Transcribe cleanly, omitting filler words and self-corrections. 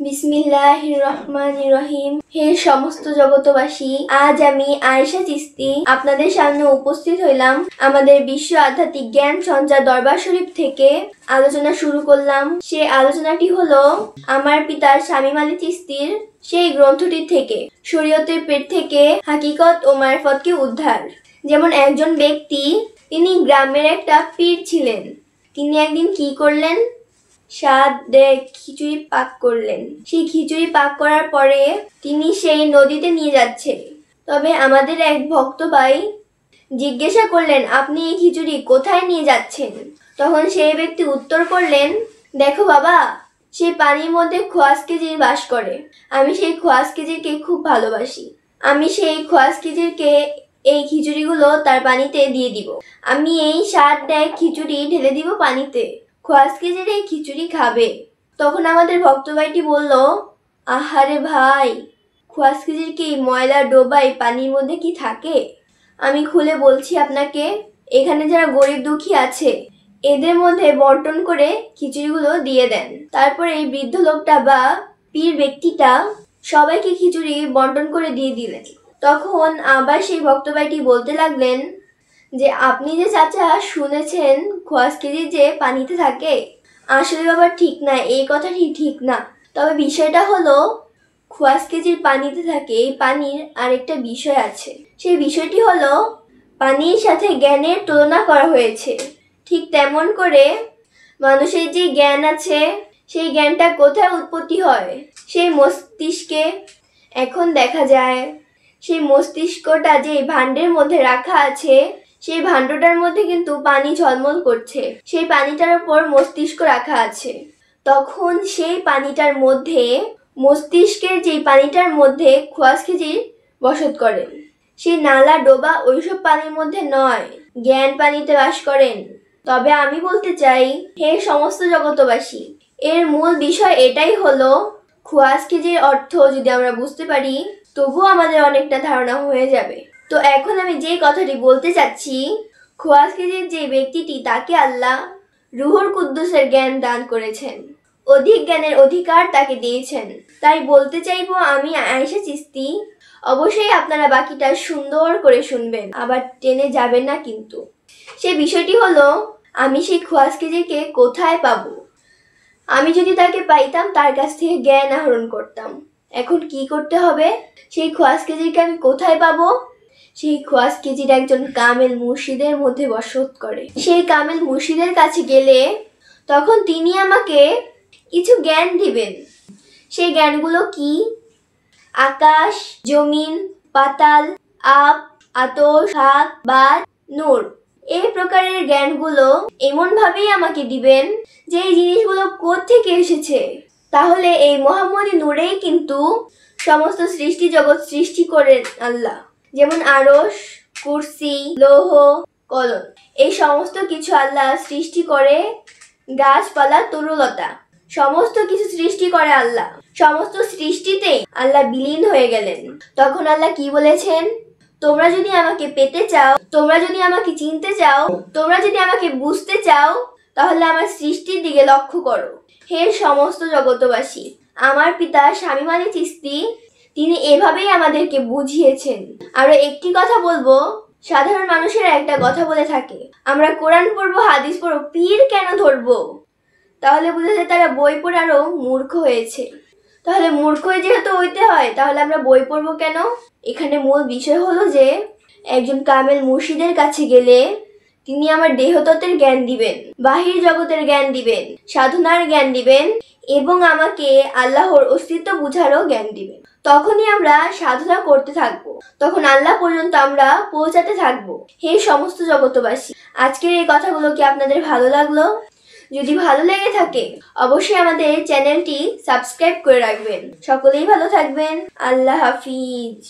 বিসমিল্লাহির রহমানির রহিম। হে সমস্ত জগতবাসী, আজ আমি আয়েশা চিস্তি আপনাদের সামনে উপস্থিত হইলাম। আমাদের বিশ্ব আধ্যাত্মিক জ্ঞান সঞ্চার দরবার শরীফ থেকে আলোচনা শুরু করলাম। সে আলোচনাটি হলো আমার পিতার শামীম আলী চিস্তির সেই গ্রন্থটি থেকে, শরীয়তের পেট থেকে হাকিকত ও মারফতকে উদ্ধার। যেমন একজন ব্যক্তি, তিনি গ্রামের একটা পীর ছিলেন। তিনি একদিন কি করলেন? খিচুড়ি পাক করলেন। সেই খিচুড়ি পাক করার পরে তিনি সেই নদীতে নিয়ে যাচ্ছে। তবে আমাদের এক ভক্ত ভাই জিজ্ঞাসা করলেন, আপনি এই খিচুড়ি কোথায় নিয়ে যাচ্ছেন? তখন সেই ব্যক্তি উত্তর করলেন, দেখো বাবা, সেই পানির মধ্যে খোয়াস খেজুর বাস করে। আমি সেই খোয়াস খেজুরকে খুব ভালোবাসি। আমি সেই খোয়াস খেজুরকে এই খিচুড়িগুলো তার পানিতে দিয়ে দিব। আমি এই খিচুড়ি ঢেলে দিব পানিতে। খোয়াস খেজুর এই খিচুড়ি খাবে। তখন আমাদের ভক্ত ভাইটি বলল, আহারে ভাই, খোয়াস খেজুর কি ময়লা ডোবাই পানির মধ্যে কি থাকে? আমি খুলে বলছি আপনাকে, এখানে যারা গরিব দুঃখী আছে এদের মধ্যে বন্টন করে খিচুড়িগুলো দিয়ে দেন। তারপরে এই বৃদ্ধ লোকটা বা পীর ব্যক্তিটা সবাইকে খিচুড়ি বন্টন করে দিয়ে দিলেন। তখন আবার সেই ভক্ত ভাইটি বলতে লাগলেন যে, আপনি যে চাচা শুনেছেন খোয়াস খেজুর যে পানিতে থাকে, আসলে বাবা ঠিক না, এই কথাটি ঠিক না। তবে বিষয়টা হলো, খোয়াস খেজুর পানিতে থাকে, এই পানির আরেকটা বিষয় আছে। সেই বিষয়টি হলো, পানির সাথে জ্ঞানের তুলনা করা হয়েছে। ঠিক তেমন করে মানুষের যে জ্ঞান আছে, সেই জ্ঞানটা কোথায় উৎপত্তি হয়? সেই মস্তিষ্কে। এখন দেখা যায় সেই মস্তিষ্কটা যে ভাণ্ডের মধ্যে রাখা আছে, সেই ভাণ্ডটার মধ্যে কিন্তু পানি ঝলমল করছে। সেই পানিটার উপর মস্তিষ্ক রাখা আছে। তখন সেই পানিটার মধ্যে, মস্তিষ্কের যে পানিটার মধ্যে খোয়াস খেজুর বসত করেন। সেই নালা ডোবা ওইসব পানির মধ্যে নয়, জ্ঞান পানিতে বাস করেন। তবে আমি বলতে চাই, হে সমস্ত জগতবাসী, এর মূল বিষয় এটাই হলো, খোয়াস খেজুর অর্থ যদি আমরা বুঝতে পারি, তবুও আমাদের অনেকটা ধারণা হয়ে যাবে। তো এখন আমি যে কথাটি বলতে চাচ্ছি, খোয়াস খেজুর যে ব্যক্তিটি, তাকে আল্লাহ রুহুল কুদ্দুসের জ্ঞান দান করেছেন, অধিক জ্ঞানের অধিকার তাকে দিয়েছেন। তাই বলতে চাইবো আমি আয়েশা চিস্তি, অবশ্যই আপনারা বাকিটা সুন্দর করে শুনবেন, আবার টেনে যাবেন না কিন্তু। সে বিষয়টি হলো, আমি সেই খোয়াস খেজুরকে কোথায় পাবো? আমি যদি তাকে পাইতাম, তার কাছ থেকে জ্ঞান আহরণ করতাম। এখন কি করতে হবে? সেই খোয়াস খেজুরকে আমি কোথায় পাবো? সেই খোয়াস খেজুর একজন কামেল মুর্শিদের মধ্যে বসত করে। সেই কামেল মুর্শিদের কাছে গেলে তখন তিনি আমাকে কিছু জ্ঞান দিবেন। সেই জ্ঞানগুলো কি? আকাশ, জমিন, পাতাল, আপ, আতশ, হাক, বাদ, নূর, এই প্রকারের জ্ঞানগুলো এমন ভাবেই আমাকে দিবেন যে এই জিনিসগুলো কোত্থেকে এসেছে। তাহলে এই মোহাম্মদী নূরেই কিন্তু সমস্ত সৃষ্টি জগৎ সৃষ্টি করেন আল্লাহ। যেমন আরশ, কুরসি, লৌহ, কলম, এই সমস্ত কিছু আল্লাহ সৃষ্টি করে। গাছপালা, তরুলতা, সমস্ত কিছু সৃষ্টি করে আল্লাহ। সমস্ত সৃষ্টিতে আল্লাহ বিলীন হয়ে গেলেন। তখন আল্লাহ কি বলেছেন? তোমরা যদি আমাকে পেতে চাও, তোমরা যদি আমাকে চিনতে চাও, তোমরা যদি আমাকে বুঝতে চাও, তাহলে আমার সৃষ্টির দিকে লক্ষ্য করো। হে সমস্ত জগতবাসী, আমার পিতা শামীম আলী চিস্তি, তিনি এভাবেই আমাদেরকে বুঝিয়েছেন। আরো একটি কথা বলবো, সাধারণ মানুষেরা একটা কথা বলে থাকে, আমরা কোরআন পড়বো, হাদিস পড়বো, পীর কেন ধরবো? তাহলে বুঝা যায় তারা বই পড়ে আরো মূর্খ হয়েছে। তাহলে মূর্খ যেহেতু হইতে হয়, তাহলে আমরা বই পড়বো কেন? এখানে মূল বিষয় হলো যে, একজন কামেল মুর্শিদের কাছে গেলে তিনি আমার দেহতত্ত্বের জ্ঞান দিবেন, বাহির জগতের জ্ঞান দিবেন, সাধনার জ্ঞান দিবেন, এবং আমাকে আল্লাহর অস্তিত্ব বুঝারও জ্ঞান দিবেন। তখনই আমরা সাধনা করতে থাকবো, তখন আল্লাহ পর্যন্ত আমরা পৌঁছাতে থাকবো। হে সমস্ত জগতবাসী, আজকের এই কথাগুলো কি আপনাদের ভালো লাগলো? যদি ভালো লেগে থাকে, অবশ্যই আমাদের চ্যানেলটি সাবস্ক্রাইব করে রাখবেন। সকলেই ভালো থাকবেন। আল্লাহ হাফিজ।